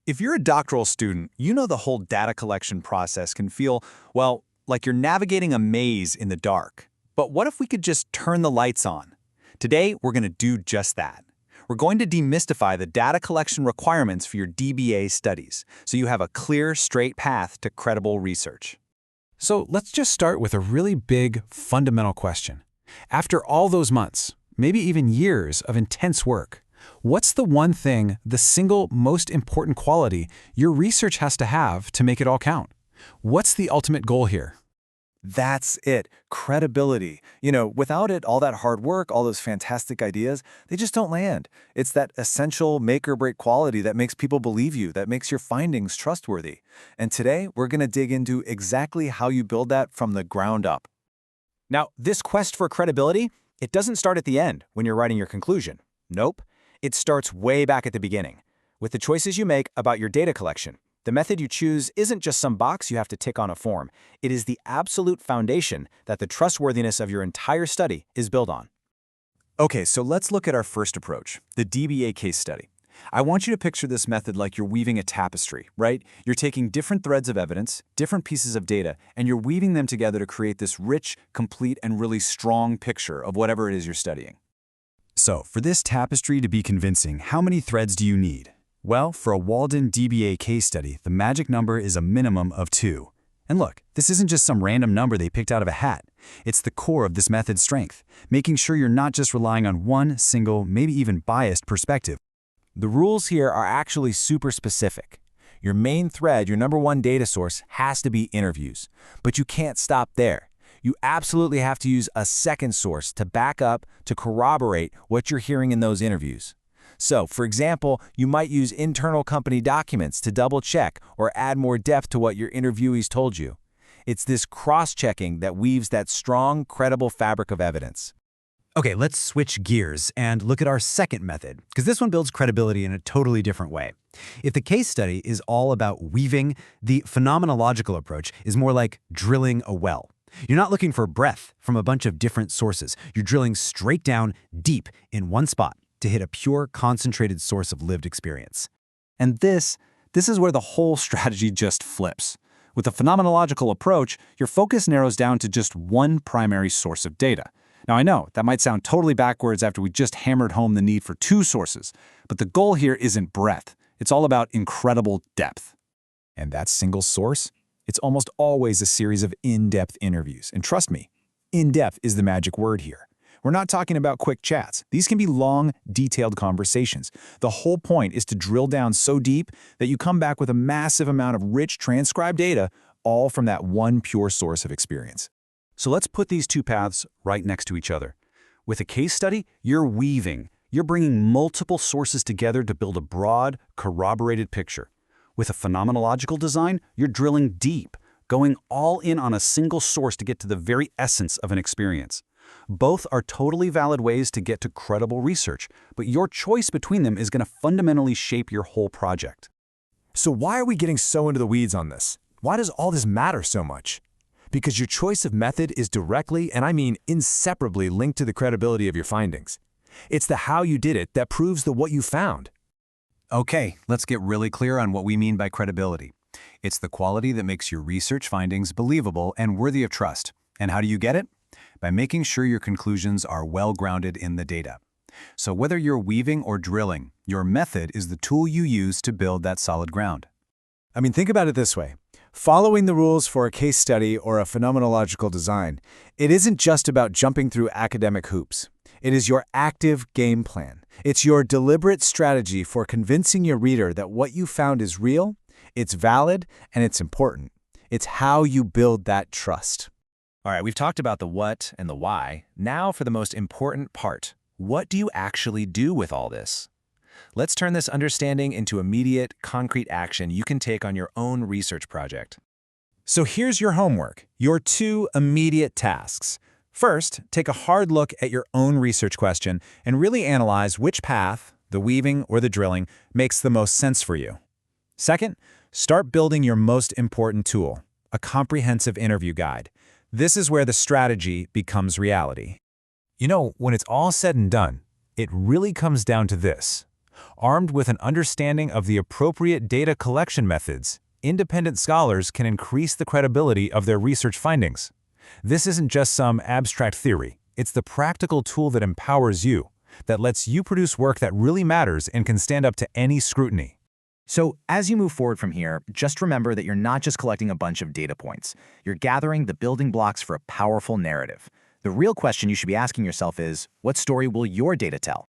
If you're a doctoral student, you know the whole data collection process can feel, well, like you're navigating a maze in the dark. But what if we could just turn the lights on? Today, we're going to do just that. We're going to demystify the data collection requirements for your DBA studies, so you have a clear, straight path to credible research. So let's just start with a really big, fundamental question. After all those months, maybe even years of intense work, what's the one thing, the single most important quality your research has to have to make it all count? What's the ultimate goal here? That's it, credibility. Without it, all that hard work, all those fantastic ideas, they just don't land. It's that essential make or break quality that makes people believe you, that makes your findings trustworthy. And today, we're going to dig into exactly how you build that from the ground up. Now, this quest for credibility, it doesn't start at the end when you're writing your conclusion. Nope. It starts way back at the beginning, with the choices you make about your data collection. The method you choose isn't just some box you have to tick on a form. It is the absolute foundation that the trustworthiness of your entire study is built on. Okay, so let's look at our first approach, the DBA case study. I want you to picture this method like you're weaving a tapestry, right? You're taking different threads of evidence, different pieces of data, and you're weaving them together to create this rich, complete, and really strong picture of whatever it is you're studying. So, for this tapestry to be convincing, how many threads do you need? Well, for a Walden DBA case study, the magic number is a minimum of 2. And look, this isn't just some random number they picked out of a hat. It's the core of this method's strength, making sure you're not just relying on one single, maybe even biased perspective. The rules here are actually super specific. Your main thread, your number one data source, has to be interviews. But you can't stop there. You absolutely have to use a second source to back up, to corroborate what you're hearing in those interviews. So, for example, you might use internal company documents to double-check or add more depth to what your interviewees told you. It's this cross-checking that weaves that strong, credible fabric of evidence. Okay, let's switch gears and look at our second method, because this one builds credibility in a totally different way. If the case study is all about weaving, the phenomenological approach is more like drilling a well. You're not looking for breadth from a bunch of different sources. You're drilling straight down, deep, in one spot, to hit a pure, concentrated source of lived experience. And this is where the whole strategy just flips. With a phenomenological approach, your focus narrows down to just one primary source of data. Now, I know that might sound totally backwards after we just hammered home the need for 2 sources, but the goal here isn't breadth. It's all about incredible depth. And that single source? It's almost always a series of in-depth interviews. And trust me, in-depth is the magic word here. We're not talking about quick chats. These can be long, detailed conversations. The whole point is to drill down so deep that you come back with a massive amount of rich transcribed data, all from that one pure source of experience. So let's put these two paths right next to each other. With a case study, you're weaving. You're bringing multiple sources together to build a broad, corroborated picture. With a phenomenological design, you're drilling deep, going all in on a single source to get to the very essence of an experience. Both are totally valid ways to get to credible research, but your choice between them is going to fundamentally shape your whole project. So why are we getting so into the weeds on this? Why does all this matter so much? Because your choice of method is directly, and I mean inseparably, linked to the credibility of your findings. It's the how you did it that proves the what you found. Okay, let's get really clear on what we mean by credibility. It's the quality that makes your research findings believable and worthy of trust. And how do you get it? By making sure your conclusions are well-grounded in the data. So whether you're weaving or drilling, your method is the tool you use to build that solid ground. I mean, think about it this way. Following the rules for a case study or a phenomenological design, it isn't just about jumping through academic hoops. It is your active game plan. It's your deliberate strategy for convincing your reader that what you found is real, it's valid, and it's important. It's how you build that trust. All right, we've talked about the what and the why. Now for the most important part. What do you actually do with all this? Let's turn this understanding into immediate, concrete action you can take on your own research project. So here's your homework, your 2 immediate tasks. First, take a hard look at your own research question and really analyze which path, the weaving or the drilling, makes the most sense for you. Second, start building your most important tool, a comprehensive interview guide. This is where the strategy becomes reality. When it's all said and done, it really comes down to this. Armed with an understanding of the appropriate data collection methods, independent scholars can increase the credibility of their research findings. This isn't just some abstract theory. It's the practical tool that empowers you, that lets you produce work that really matters and can stand up to any scrutiny. So as you move forward from here, just remember that you're not just collecting a bunch of data points. You're gathering the building blocks for a powerful narrative. The real question you should be asking yourself is, what story will your data tell?